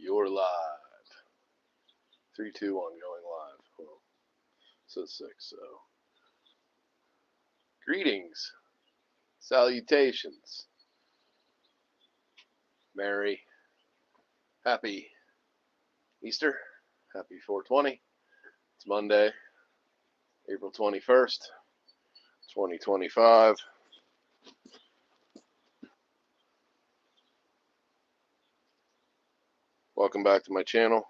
You're live. 3, 2, 1, going live. Well, it says 6, so. Greetings. Salutations. Merry. Happy Easter. Happy 420. It's Monday, April 21st, 2025. Welcome back to my channel.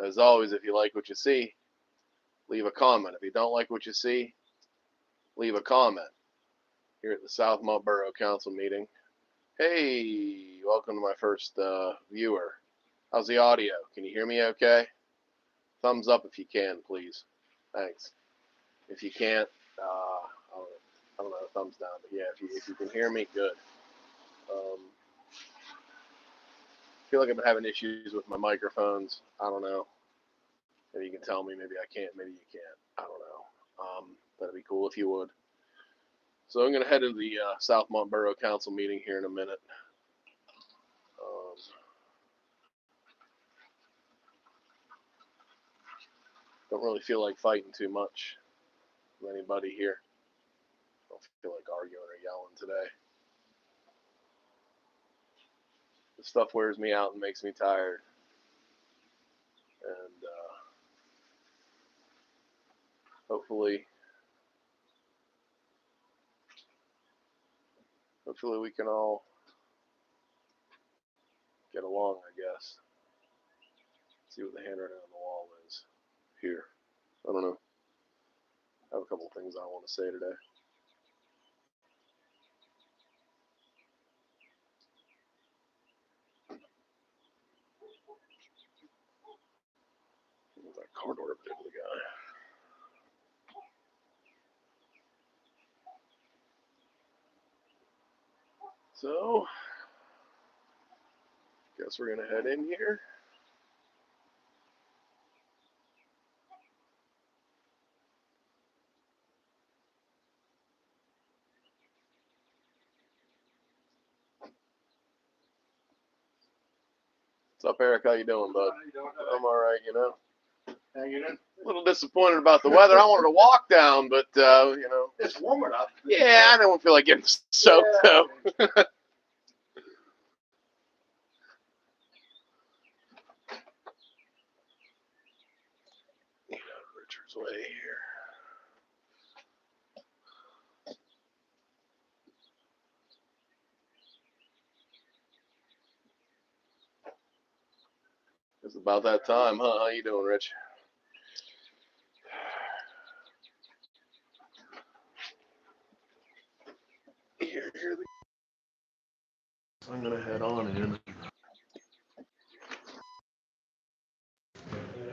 As always, if you like what you see, leave a comment. If you don't like what you see, leave a comment. Here at the Southmont Borough Council meeting. Hey, welcome to my first viewer. How's the audio? Can you hear me okay? Thumbs up if you can, please. Thanks. If you can't, I don't know, thumbs down. But yeah, if you can hear me, good. I feel like I've been having issues with my microphones. I don't know. Maybe you can tell me. Maybe I can't. Maybe you can't. I don't know. That'd be cool if you would. So I'm going to head into the Southmont Borough Council meeting here in a minute. Don't really feel like fighting too much with anybody here. Don't feel like arguing or yelling today. This stuff wears me out and makes me tired. And hopefully we can all get along, I guess. See what the handwriting on the wall is here. I don't know. I have a couple things I want to say today. Move that card order to the guy. So, guess we're gonna head in here. What's up, Eric? How you doing, bud? How you doing? I'm all right, you know. How you doing? A little disappointed about the weather. I wanted to walk down, but you know. It's warm enough. Yeah, I don't feel like getting soaked though. Richard's Way here. It's about that time, huh? How you doing, Rich? Here I'm gonna head on in.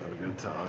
Have a good time.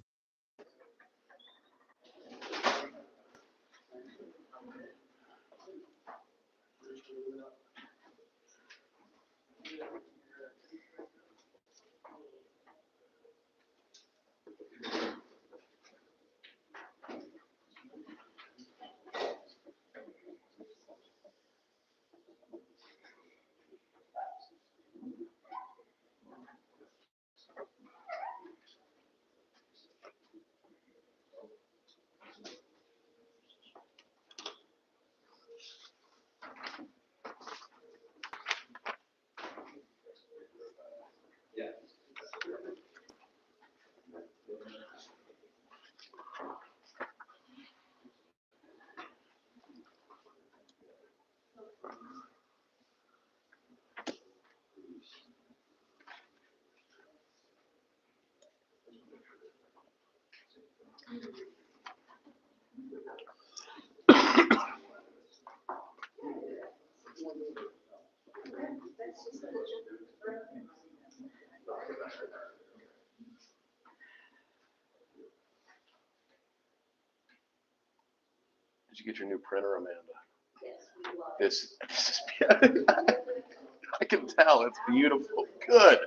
Did you get your new printer, Amanda? Yes. This is I can tell. It's beautiful. Good.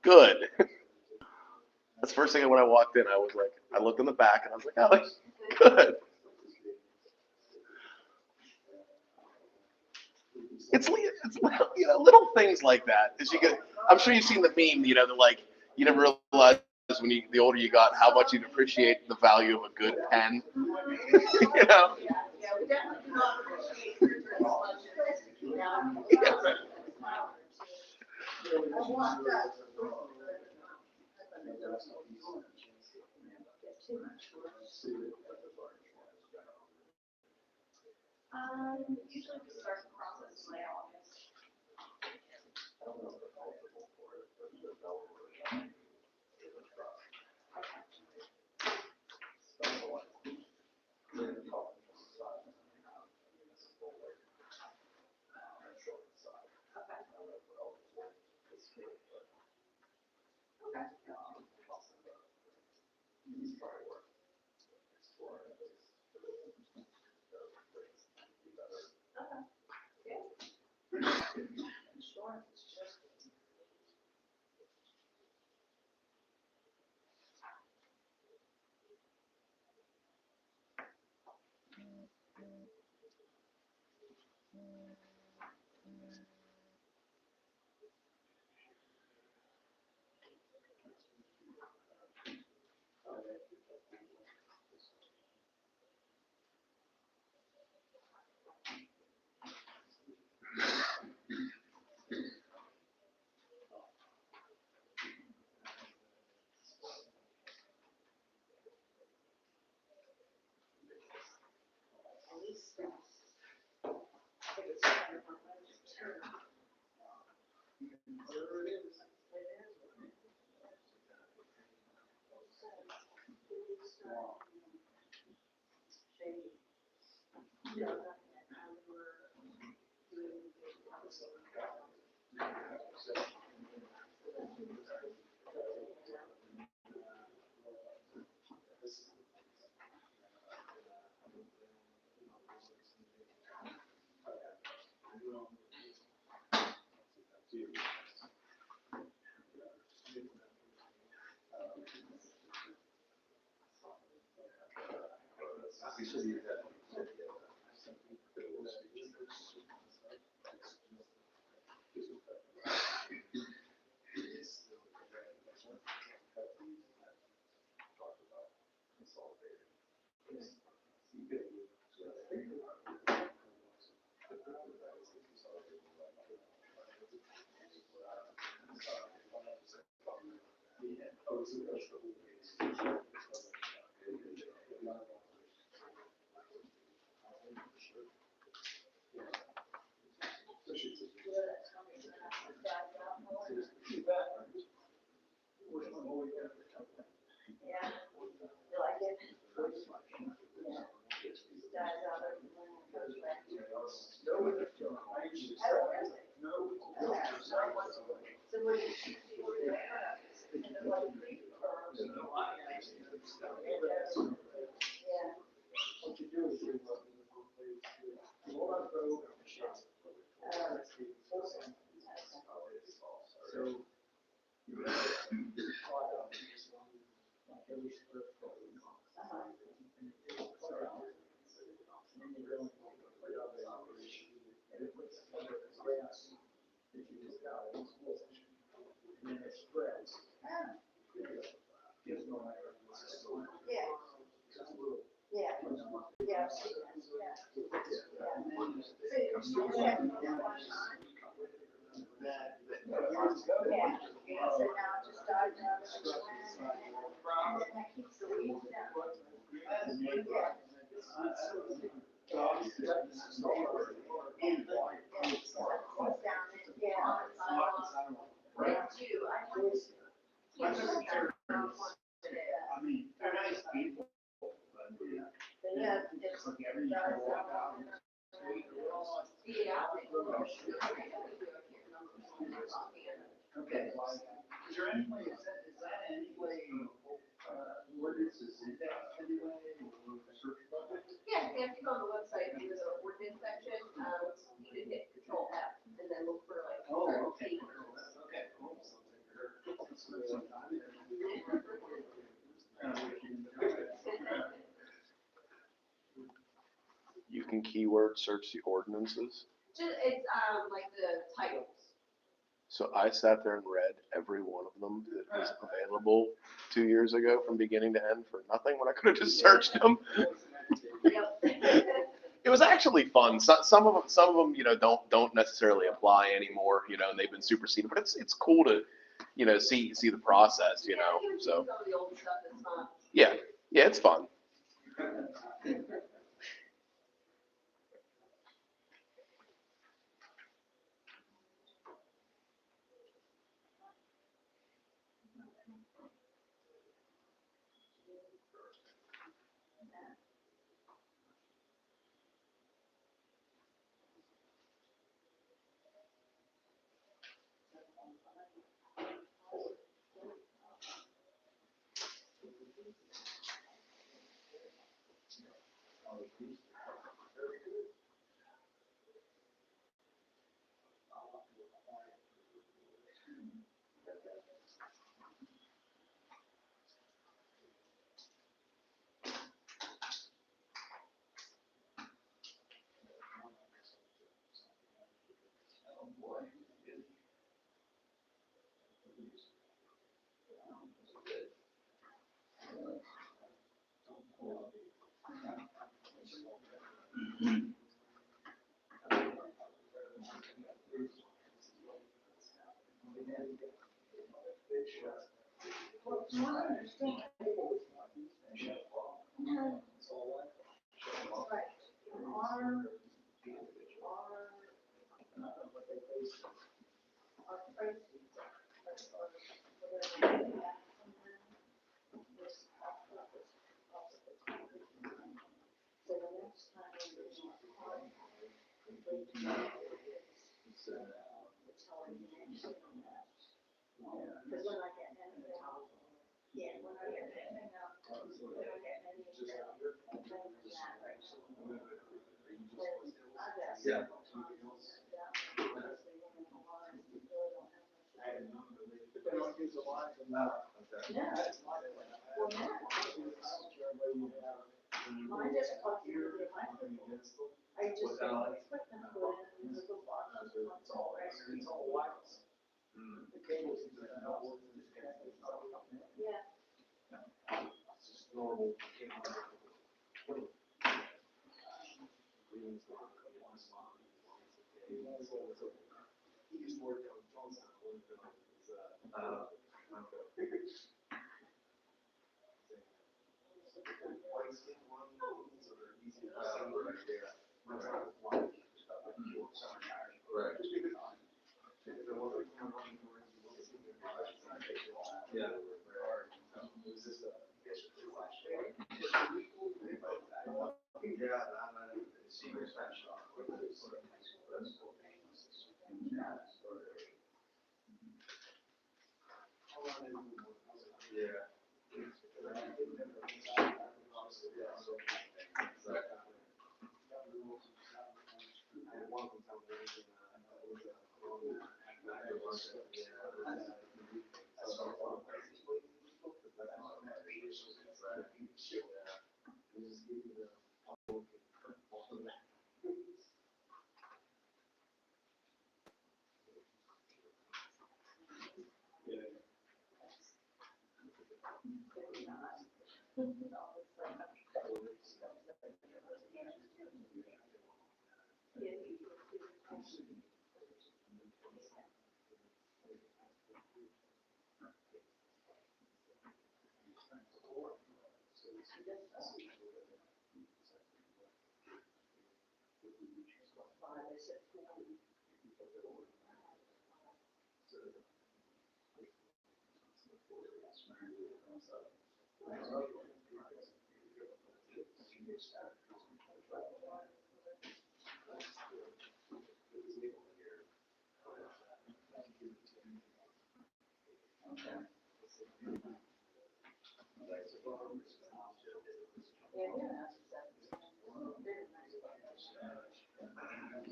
Good. That's the first thing when I walked in. I was like, I looked in the back and I was like, oh, good. it's little, little things like that. As you get, I'm sure you've seen the meme. They're like, you never realize when the older you got how much you'd appreciate the value of a good pen. you know. Yeah. You can keyword search the ordinances. It's like the titles. So I sat there and read every one of them that was available 2 years ago from beginning to end for nothing when I could have just searched them. Yep. It was actually fun. Some of them, you know, don't necessarily apply anymore, you know, and they've been superseded. But it's cool to, you know, see the process, you know. So Some of the old stuff that's not. yeah, it's fun.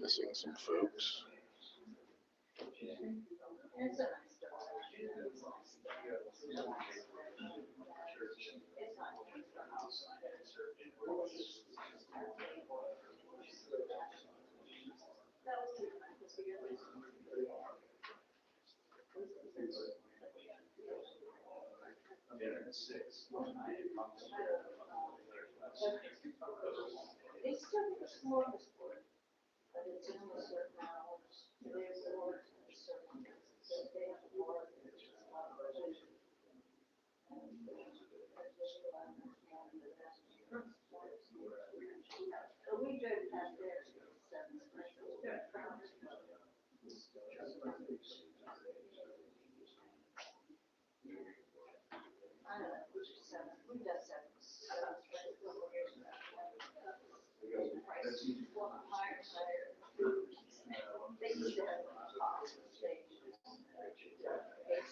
Missing some folks. 6. They still do a smorgasbord, but it's in a certain hours. There's a lot of certain, so they have more. But we don't have theirs till 7. I don't know, which is 7. We got 7. Higher. They used to have a top stage. It's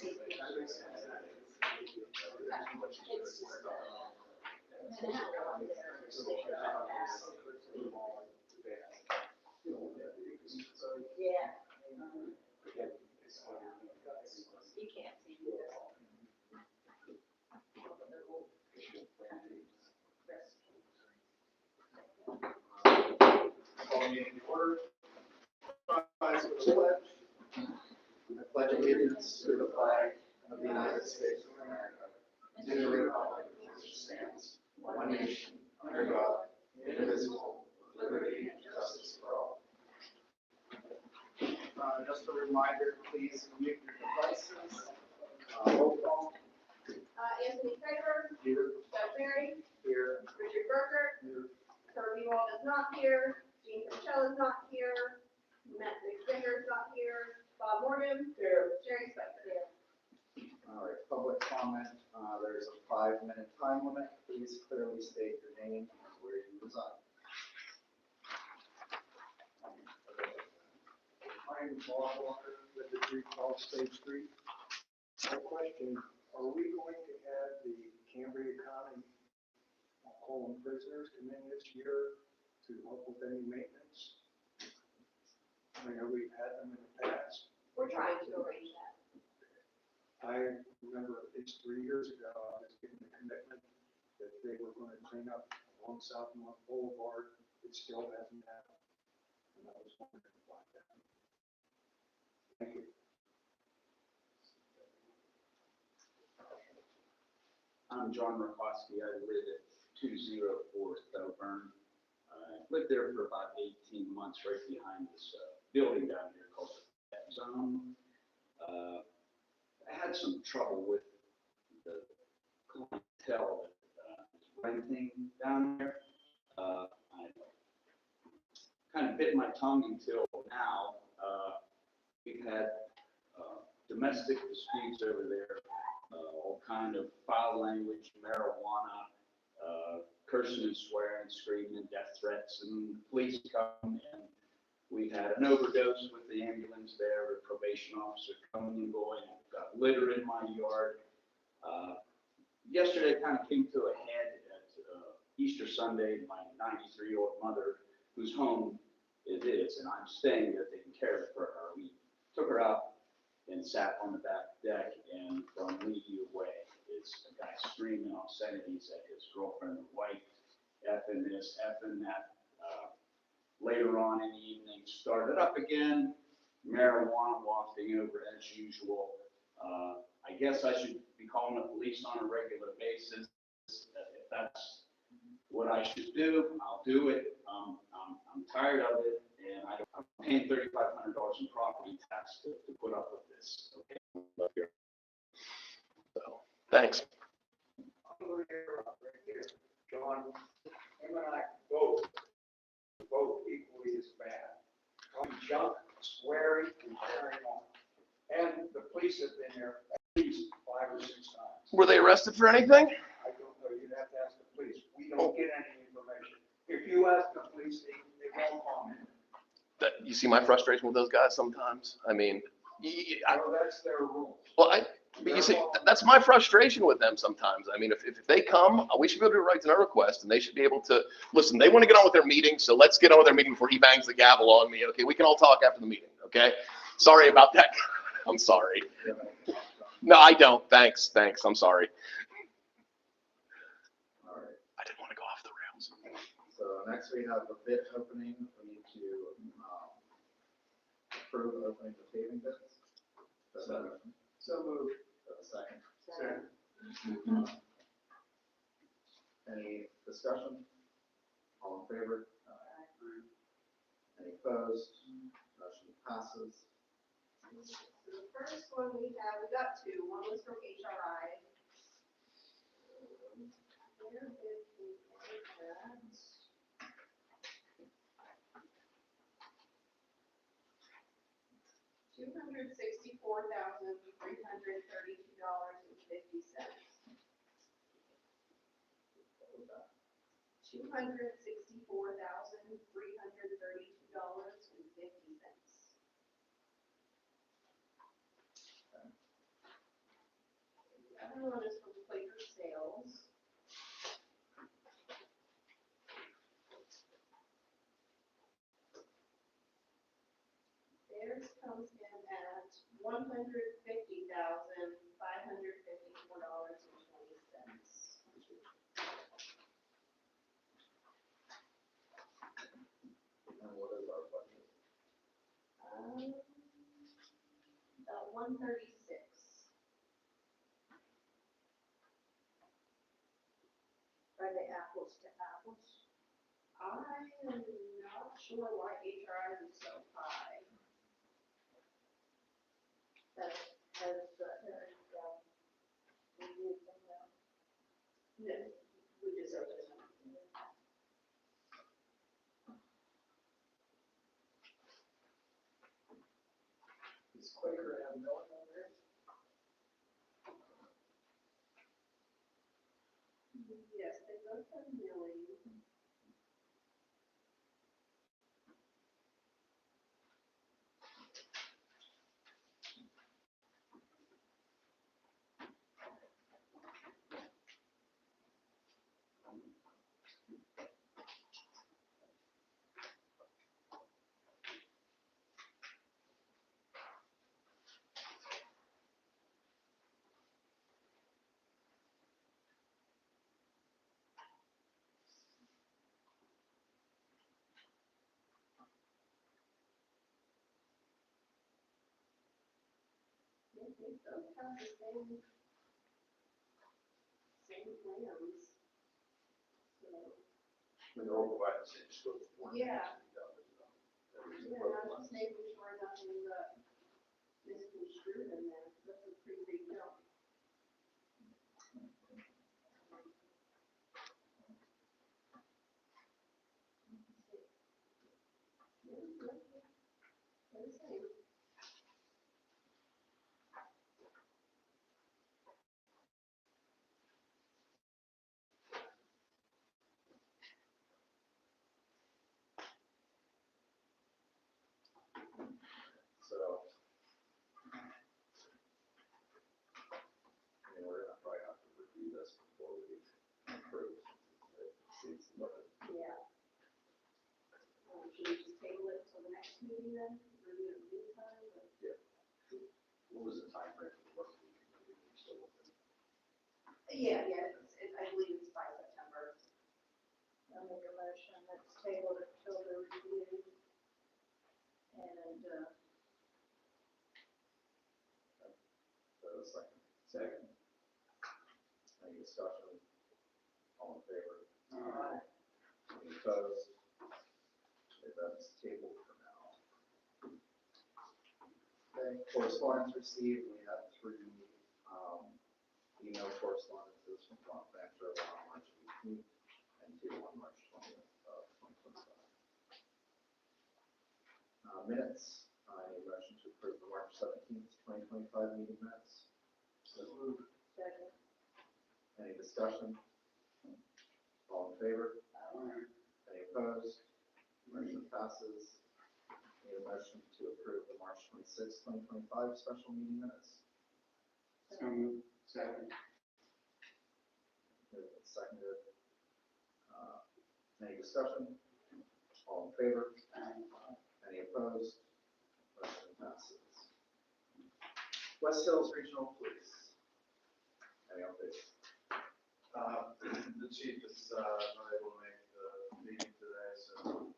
just, yeah. You can't see this. Calling in the order. Rise for the pledge. I pledge allegiance to the flag of the United States of America and to the republic for which it stands, one nation, under God, indivisible, with liberty and justice for all. Just a reminder, please mute your devices. Roll call. Anthony Craver, Here. Doug Mary, Here. Richard Berger, Here. Kirby Wall is not here, Gene Michelle is not here, Matt McFinger is not here, Bob Morgan. Here. Jerry Spicer. Here. All right, public comment. There's a 5-minute time limit. Please clearly state your name and where you reside. My name is Bob Walker with the 312 State Street. My question, are we going to have the Cambria County Colon prisoners come in this year to help with any maintenance? I know we've had them in the past. We're trying to arrange that. I remember at least 3 years ago, I was given the commitment that they were going to clean up along Southmont Boulevard. It still hasn't happened. And I was wondering about that. Thank you. I'm John Rakowski. I live at 204 Southmont. I lived there for about 18 months, right behind this building down here called the Zone. I had some trouble with the clientele that is renting down there. I kind of bit my tongue until now. We've had domestic disputes over there. All kind of foul language, marijuana, cursing and swearing, screaming, death threats, and police come and we've had an overdose with the ambulance there, a probation officer coming and going, got litter in my yard. Yesterday kind of came to a head at Easter Sunday. My 93-year-old mother, whose home it is, and I'm staying there taking care of for her. We took her out and sat on the back deck, and from league away is a guy screaming obscenities at his girlfriend and wife, effing this, effing that. Later on in the evening, started up again, marijuana wafting over as usual. I guess I should be calling the police on a regular basis. If that's what I should do, I'll do it. I'm tired of it, and I'm paying $3,500 in property tax to put up with this. Okay. So, thanks. John, him and I both equally as bad. Junk, swearing, and carrying on. And the police have been there at least 5 or 6 times. Were they arrested for anything? I don't know, you'd have to ask the police. We don't get any information. If you ask the police, they won't comment. You see my frustration with those guys sometimes? I mean, Well, that's their rule. but you see, that's my frustration with them sometimes. I mean, if they come, we should be able to write a request, and they should be able to, listen, they want to get on with their meeting, so let's get on with their meeting before he bangs the gavel on me. Okay, we can all talk after the meeting, okay? Sorry about that. I'm sorry. No, I don't. Thanks. I'm sorry. All right. I didn't want to go off the rails. So next we have the bid opening. We need to approve opening the paving bids. So moved. Second. Any discussion? All in favor? Any opposed? Motion passes. So the first one we got two. One was from HRI. Where did we get that? $264,332.50. $264,332.50. The other one is from Quaker Sales. Theirs comes in at $150,554.20. And what is our budget? About 136. Are they apples to apples? I am not sure why HRI is so high. That has, no, we deserve it. Does Quaker have milling on there? Yes, they both have milling. They both have the same plans. So, When they're all provided the same scope of work. Yeah. Everything's yeah, both I was just ones. making sure nothing got misconstrued in there. That's a pretty big jump. They're the same. So, I mean, we're gonna probably have to review this before we approve. It exceeds the budget. Yeah. Should we just table it until the next meeting then? Review it in the meantime, or? What was the time frame for work week? Maybe we still open? Yeah, I believe it's by September. I'll make a motion that's tabled until the review. And, So, second. Second. Any discussion? All in favor? Any opposed? Okay, that's tabled for now. Okay, correspondence received, we have three, email correspondences from Klanch, one on March 18th and two on March 20th of 2025. Minutes, I need a motion to approve the March 17th, 2025 meeting minutes. Second. Any discussion? All in favor? Any opposed? Motion passes. Need a motion to approve the March 26th, 2025 special meeting minutes. So moved. Second. Moved and seconded. Any discussion? All in favor? Any opposed? Motion passes. West Hills Regional Police. Any updates? The chief is not able to make the meeting today, so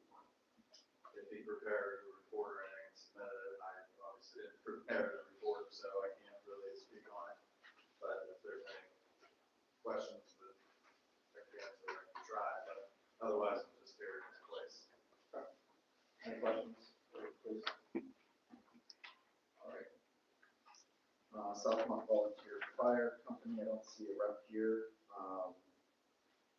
if he prepared a report or anything and submitted it, I obviously didn't prepare the report, so I can't really speak on it. But if there's any questions that I can answer Southmont Volunteer Fire Company, I don't see a rep here.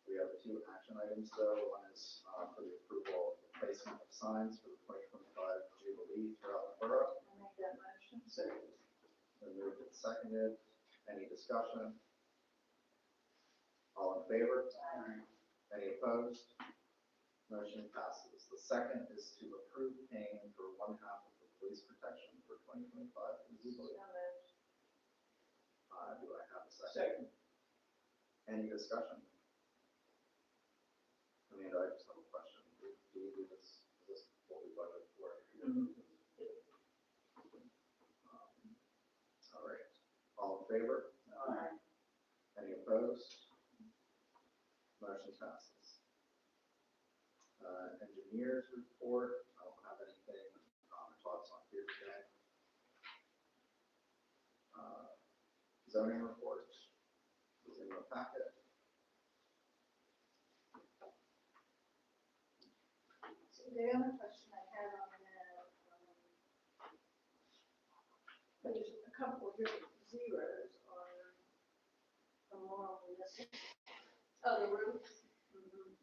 We have two action items though. One is for the approval of the placement of signs for the 2025 Jubilee throughout the borough. I make that motion. Second. Been moved and seconded. Any discussion? All in favor? Any opposed? Motion passes. The second is to approve paying for one half of the police protection for 2025 Jubilee. So moved. Do I have a second? Any discussion? Amanda, I just have a question. Do we do this? Is this what we budgeted for? All right. All in favor? Any opposed? Motion passes. Engineers report. I don't have anything thoughts on here today. Zoning report is in the packet. So the other question I had on that, there's a couple of zeros on along with this. Oh, the roofs?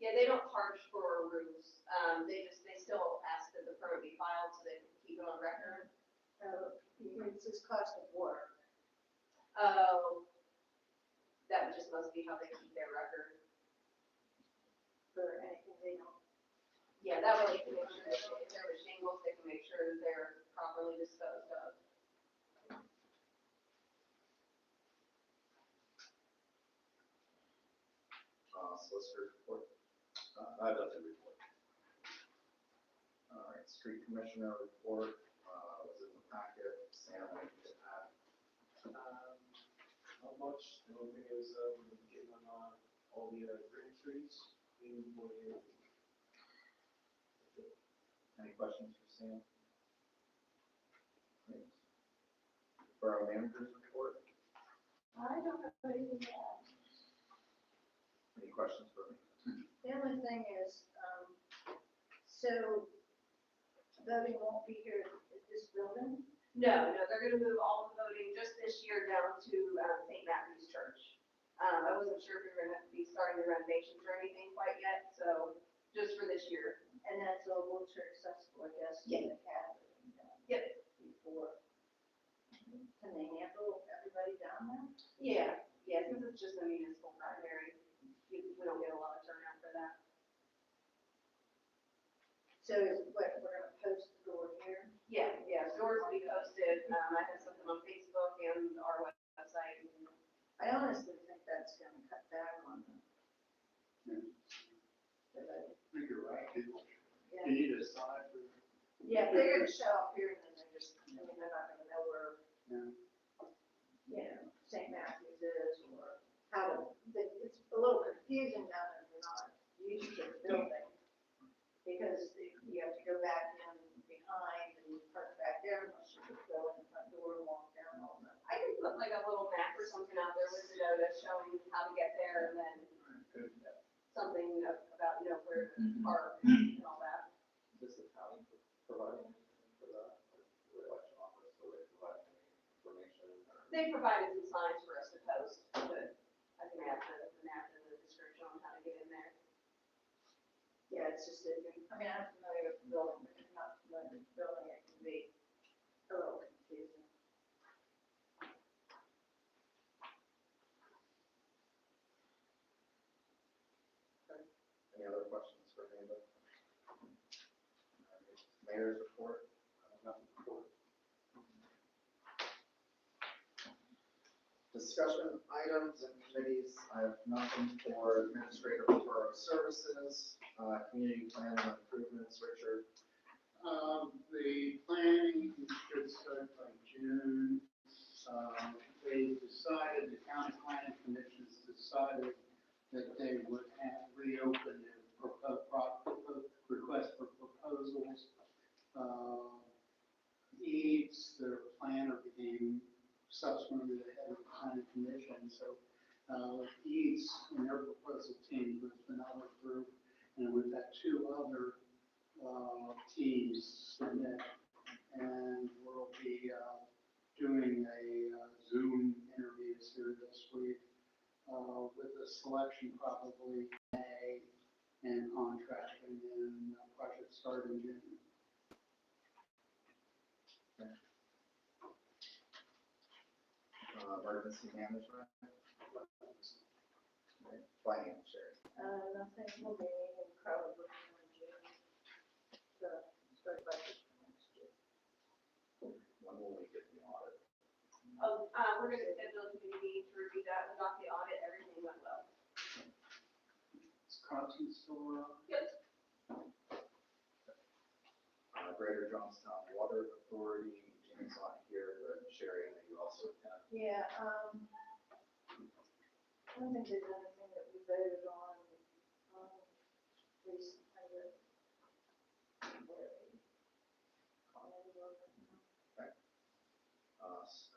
Yeah, they don't charge for roofs. They still ask that the permit be filed so they can keep it on record. It's this cost of work. Oh, that just must be how they keep their record. For anything they don't. Yeah, that way they can make sure that if there were shingles, they can make sure that they're properly disposed of. Solicitor's report. I have nothing to report. All right, street commissioner report was in the packet. Sam, anything to add? Not much, the only thing is, we're getting on all the green trees in the. Any questions for Sam? Great. Borough manager's report. I don't have anything to add. Any questions for me? The only thing is, so voting won't be here at this building? No, they're gonna move all the voting just this year down to St. Matthew's Church. I wasn't sure if we were gonna be starting the renovations or anything quite yet, so just for this year. And that's a wheelchair accessible, I guess. Yeah. They have it, Yep. before. Can they handle everybody down there? Yeah, since it's just a municipal primary, we don't get a lot of turnout for that. So is what, we're gonna post the door here? Yeah, doors will be posted. I have something on Facebook and our website. I honestly think that's gonna cut back on them. You're right. Yeah. You need a sign for. Yeah, if they're gonna show up here, then they're just, I mean, they're not gonna know where, St. Matthew's is, or how to, it's a little confusing now that they're not used to the building. Because you have to go back in behind and park back there, unless you just go in the front door and walk down all that. I can put like a little map or something out there with the notice showing how to get there and then something about, where to park and all that. Is this the county providing for the election office, so they provide any information? They provided some signs for us to post, but I can add the map and the description on how to get in there. Yeah, it's just, I mean, I'm familiar with the building, but I'm not familiar with the building, it can be a little confusing. Any other questions for Amanda? Mayor's report. Discussion items and committees. I have nothing for administrative borough services, community plan and improvements. Richard. The planning should start by June. They decided, the county planning commissions decided that they would reopen their request for proposals. Eads, their planner, became subsequently the head of the planning commission. So Eads and their proposal team was another group, and we've got two other teams submit, and we'll be doing a Zoom interviews here this week, with a selection probably May and contract, and then project start in June. Emergency management. Finance sharing. Nothing will be probably in June. So, start budget for next year. When will we get the audit? Oh, we're gonna schedule a committee meeting to review that, we got the audit, everything went well. Is Carlton still around? Yep. Greater Johnstown Water Authority, James not here, but Sherry, I know you also attend. Yeah, I don't think there's anything that we voted on, recently that.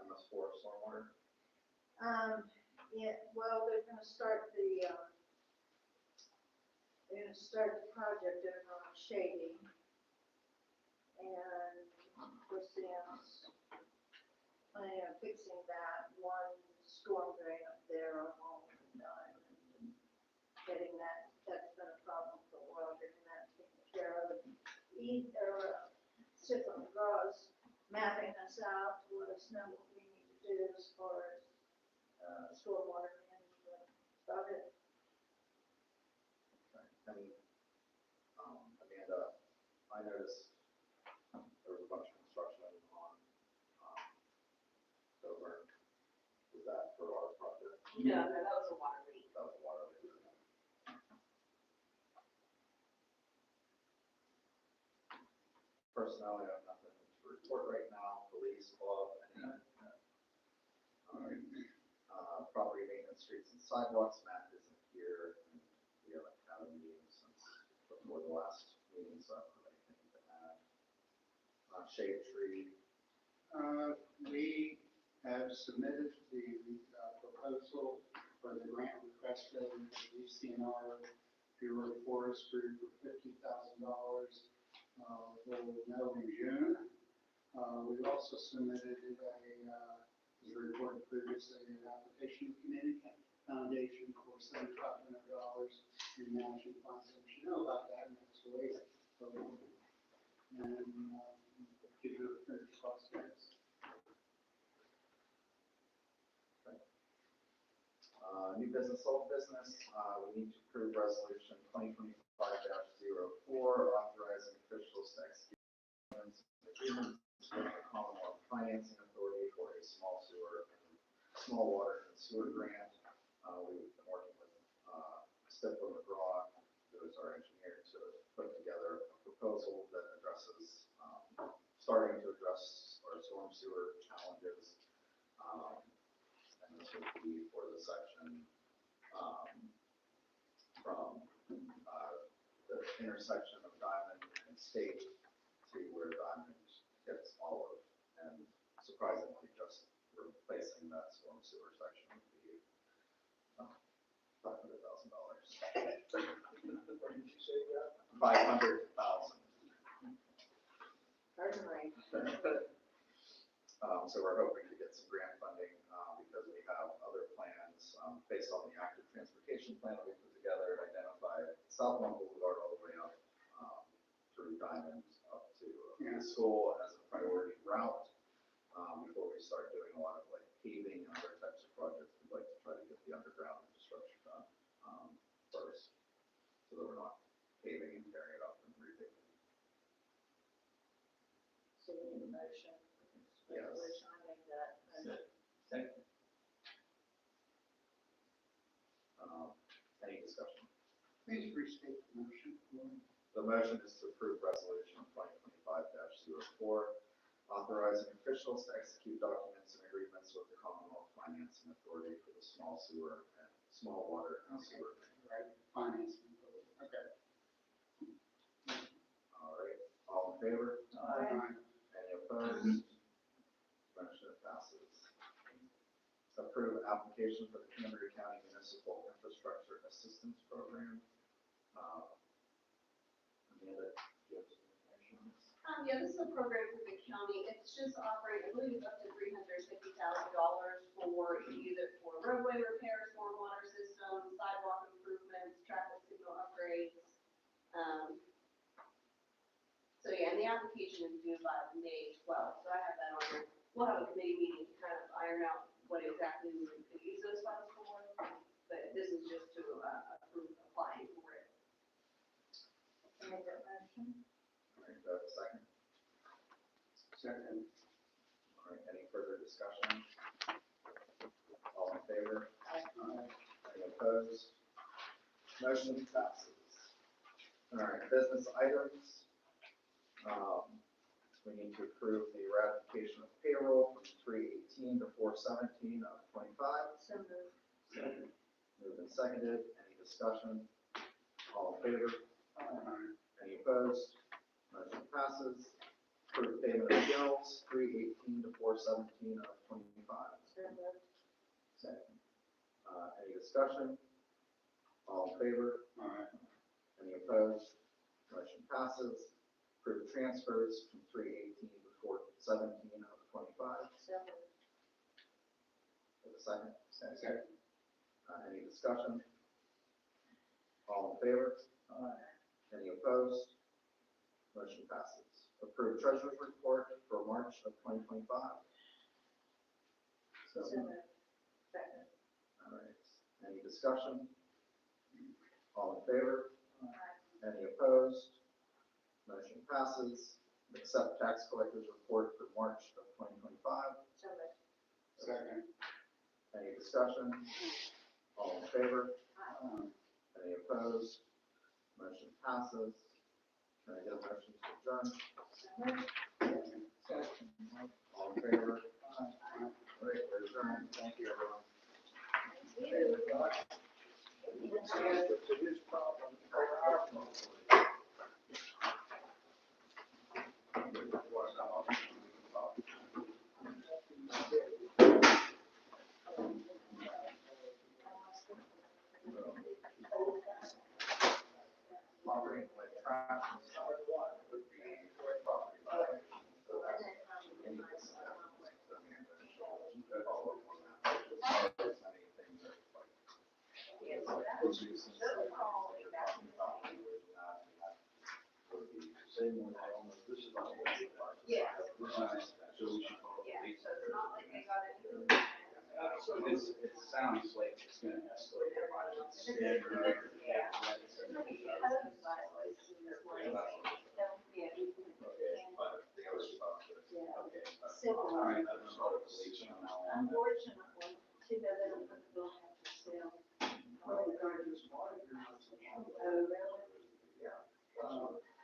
MS4 stormwater. Yeah, well, they're gonna start the project over on Shady. And we're planning on fixing that one storm drain up there on Walnut and Diamond. And getting that's been a problem for a while, getting that taken care of. Civil McGraw's mapping us out to let us know what we need to do as far as stormwater management. About it. And Amanda, I noticed there was a bunch of construction on Dover. Is that for our project? No, that was a water leak. That was water. Personnel, I have nothing to report right now. Police, club, and all right. Property maintenance, streets and sidewalks. Matt isn't here. And we haven't had a meeting since before the last meeting, so I don't have anything to add. Shade tree. We have submitted the proposal for the grant request for the DCNR Bureau of Forestry for $50,000. We'll know in June. We've also submitted as reported previously, an application to the Community Foundation for $7,500 in matching funds. We should know about that next week. And give you a fingers crossed next. New business, old business. We need to approve resolution 2025-04, authorizing officials to execute agreements with the Commonwealth Financing Authority for a small water and sewer grant. We've been working with Stifler McGraw, who is our engineer, to put together a proposal that addresses, starting to address our storm sewer challenges. And this would be for the section from the intersection of Diamond and State to where Diamond hits Olive, and surprisingly, just replacing that storm sewer section would be $500,000. What did you say, Jeff? 500,000. Pardon me. So we're hoping to get some grant funding because we have other plans based on the active transportation plan that we put together, identified Southmont Boulevard all the way up through Diamond up to the school as a priority route. Before we start doing a lot of like paving and other types of projects, we'd like to try to get the underground infrastructure done first, so that we're not paving and tearing it up and repaving. So we need a motion. Yes. Resolution, I make that motion. Second. Any discussion? Please restate the motion. The motion is to approve resolution 2025-04, authorizing officials to execute documents and agreements with the Commonwealth Financing Authority for the small water and sewer. Right, financing. Okay. All right, all in favor? Aye. Any opposed? Motion passes. Approve application for the Cambria County Municipal Infrastructure Assistance Program. Amanda, do you have some information on this? Yeah, this is a program for the county. It's just offering, I believe it's up to $350,000 for either for roadway repairs, stormwater system, sidewalk improvements, traffic signal upgrades. So yeah, and the application is due by May 12th, so I have that on there. We'll have a committee meeting to kind of iron out what exactly we could use those funds for, but this is just to approve applying for it. Make that motion. All right, do I have a second? Second. All right, any further discussion? All in favor? Any opposed? Motion passes. All right, business items. We need to approve the ratification of payroll from 3/18 to 4/17 of 25. So moved. Second. Moved and seconded. Any discussion? All in favor? Any opposed? Motion passes. Approve payment of bills, 3/18 to 4/17 of 25. So moved. Second. Any discussion? All in favor? Any opposed? Motion passes. Approve transfers from 3/18 to 4/17 of 25. So moved. With a second? Second. Any discussion? All in favor? Any opposed? Motion passes. Approve treasurer's report for March of 2025. So, So moved. Second. all right. Any discussion? All in favor? Any opposed? Motion passes. Accept tax collector's report for March of 2025. So moved. Second. Any discussion? All in favor? Aye. Any opposed? Motion passes. Can I get a motion to adjourn? So moved. Second. All in favor? All right, we're adjourned. Thank you, everyone. To his problem, or our problem. Moderate with traffic and stuff would be property line. So that's Yeah. Yeah, so it's not like they got it. It sounds like it's gonna escalate. Yeah. It's gonna be code violations, like, yeah. Simple. All right, I'll start with police from now on. Unfortunately, too bad they don't put the bill half for sale. Well, the guy just bought it. Oh, really? Yeah.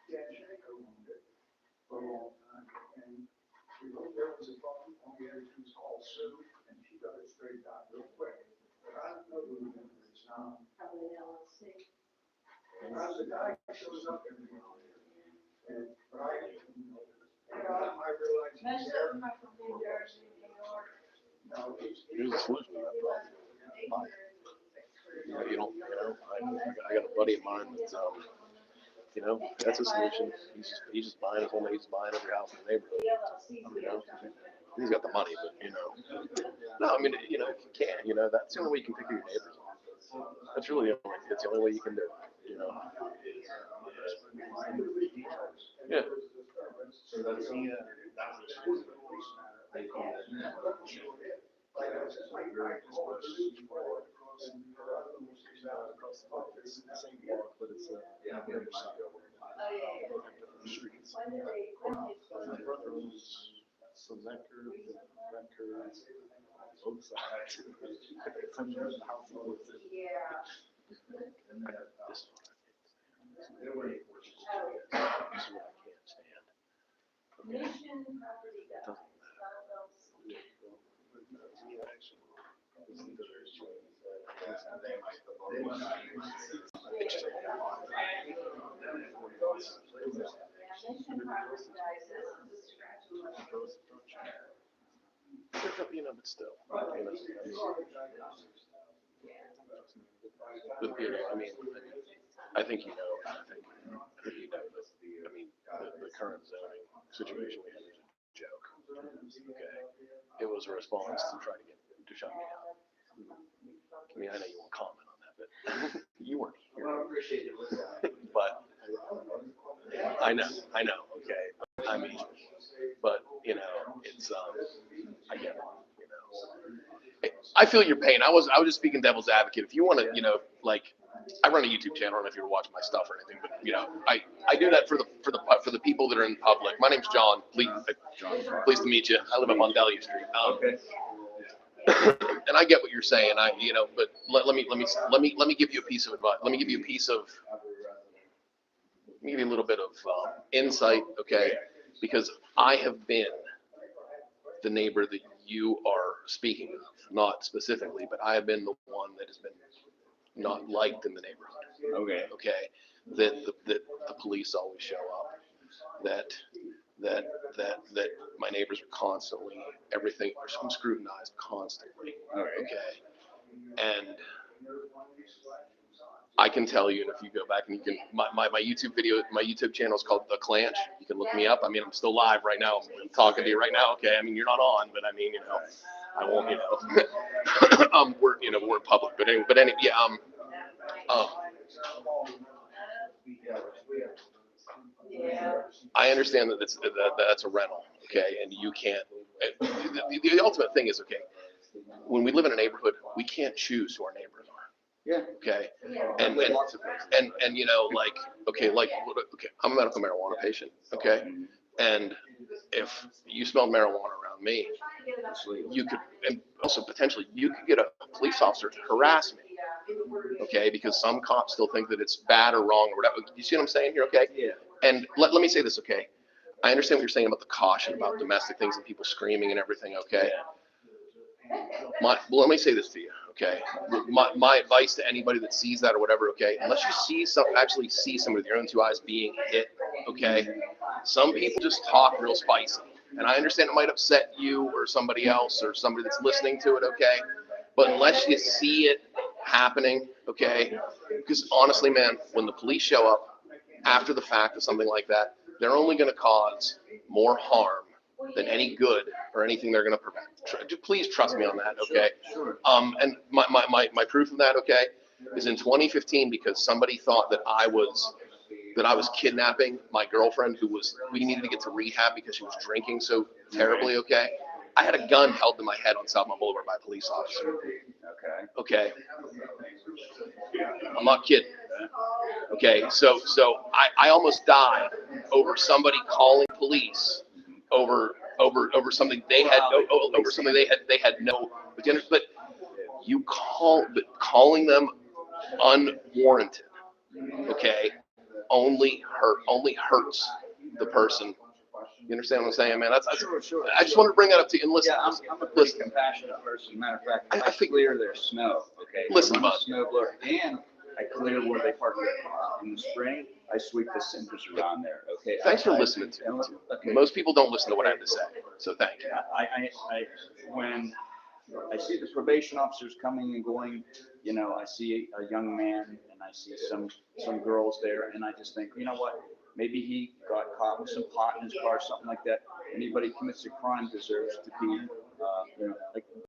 Dan Shanker owned it for a long time, and there was a problem, all he had to do was call Sue, and she got it straightened out real quick. But I don't know who it is now. Probably the LLC. The guy shows up every now and then, and, but I realized. Most of them are from New Jersey, New York. No, Here's a solution to that problem. Buy it. You don't, I got a buddy of mine that's, that's a solution. He's just buying his home, he's buying every house in the neighborhood. He's got the money, but, no, I mean, if you can, that's the only way you can pick who your neighbors are. That's really it's the only way you can do it, Yeah. So that's My brother owns some Zachary, both sides. Some of the house he lives in. Yeah. This is what I can't stand. Mission property guy. Doesn't Mission property guys, this is a scratch. But still, I think I think the current zoning situation we had was a joke. Okay. It was a response to try to shut me down. I mean, I know you won't comment on that, but you weren't here. Well, I appreciate you listening. But I know, okay. I mean, but you know, it's I get it, you know. I feel your pain. I was just speaking devil's advocate. If you want to, you know, like I run a YouTube channel. I don't know if you're watching my stuff or anything, but you know, I do that for the people that are in public. My name's John. Pleased to meet you. I live up on Delia Street. Okay. And I get what you're saying. But let me give you a piece of advice. Let me give you a little bit of insight, okay? Because I have been the neighbor that you are speaking of, not specifically, but I have been the one that has been not liked in the neighborhood. Okay. Okay, that the police always show up, that my neighbors are constantly, everything, I'm scrutinized constantly. All right. Okay, and I can tell you, and if you go back and you can, my YouTube channel is called The Klanch. You can look me up. I mean, I'm still live right now. I'm talking to you right now. Okay, I mean, you're not on, but I mean, you know, I won't, you know, we're public, but anyway, yeah, I understand that that's a rental, okay, and you can't. The ultimate thing is, okay, when we live in a neighborhood, we can't choose who our neighbors are. Yeah. Okay, And lots of places. and you know, like, okay, I'm a medical marijuana patient, okay, and if you smelled marijuana around me, you could, and also potentially you could get a police officer to harass me, okay, because some cops still think that it's bad or wrong or whatever. You see what I'm saying here, okay? Yeah. And let me say this, okay? I understand what you're saying about the caution about domestic things and people screaming and everything, okay? Well, let me say this to you, okay? My advice to anybody that sees that or whatever, okay? Unless you actually see somebody with your own two eyes being hit, okay? Some people just talk real spicy. And I understand it might upset you or somebody else or somebody that's listening to it, okay? But unless you see it happening, okay? Because honestly, man, when the police show up after the fact of something like that, they're only going to cause more harm than any good or anything they're going to prevent. Please trust me on that, okay? Sure. And my proof of that, okay, is in 2015 because somebody thought that I was kidnapping my girlfriend we needed to get to rehab because she was drinking so terribly, okay? I had a gun held to my head on Southmont Boulevard by a police officer. Okay. Okay. I'm not kidding. Okay, so I almost died over somebody calling police over something they had no, but calling them unwarranted, okay, only hurts the person. You understand what I'm saying, man? Sure. I just wanted to bring that up to you. And listen, Yeah, I'm a pretty compassionate person. Matter of fact, I clear their snow, okay? Listen, I'm bud. a snow blower, and I clear where they park their car. In the spring, I sweep the cinders around there, okay? Thanks for listening to me. Okay. Most people don't listen to what I have to say, so thank you. When I see the probation officers coming and going, you know, I see a young man and I see some girls there, and I just think, you know what? Maybe he got caught with some pot in his car, something like that. Anybody commits a crime deserves to be,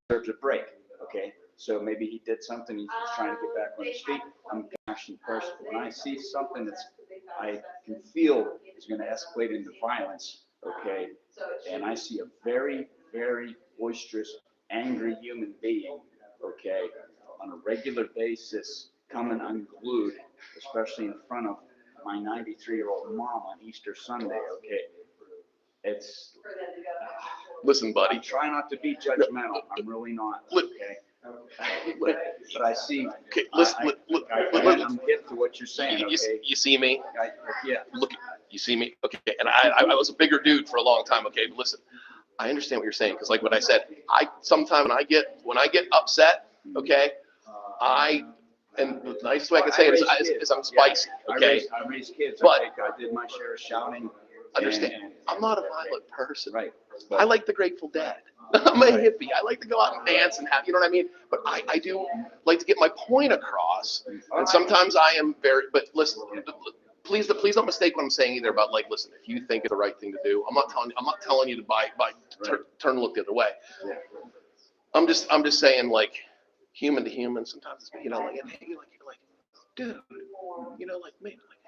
deserves a break, okay? So maybe he did something, he's just trying to get back on his feet. I'm a compassionate person. When I see something I can feel is going to escalate into violence, okay? And I see a very, very boisterous, angry human being, okay, on a regular basis, coming unglued, especially in front of my 93-year-old mom on Easter Sunday, okay? It's, Listen, buddy. I try not to be judgmental. I'm really not, okay? But I see, Okay, listen, I'm hip to what you're saying, okay? you see me? Yeah. Look, you see me? Okay, and I was a bigger dude for a long time, okay? But listen, I understand what you're saying, because like what I said, sometimes when I get upset, okay, and the nicest way I can say it is I'm spicy, okay? I raised kids, But okay? I did my share of shouting. Understand, I'm not a violent person. Right. I like the Grateful Dead. I'm a hippie. I like to go out and dance and have, you know what I mean? But I do like to get my point across. And sometimes I am but listen, please don't mistake what I'm saying either about like, listen, if you think it's the right thing to do, I'm not telling you to turn and look the other way. I'm just saying, like, human to human, sometimes it's, you know, like, hey, you're like, dude, you know, like, maybe, like,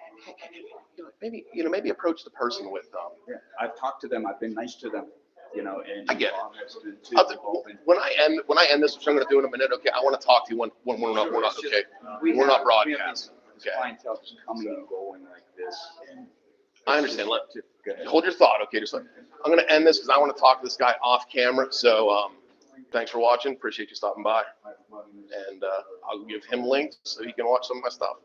hey, you know, maybe approach the person with, Yeah, I've talked to them, I've been nice to them, you know, and. I get it. Bob has been too. when I end this, which I'm going to do in a minute, okay, I want to talk to you when we're not, okay, we're not broadcasting. Okay. Clientele just coming and going like this, and. I understand. Hold your thought, okay? Just like, I'm going to end this because I want to talk to this guy off camera. So, thanks for watching. Appreciate you stopping by. And I'll give him links so he can watch some of my stuff.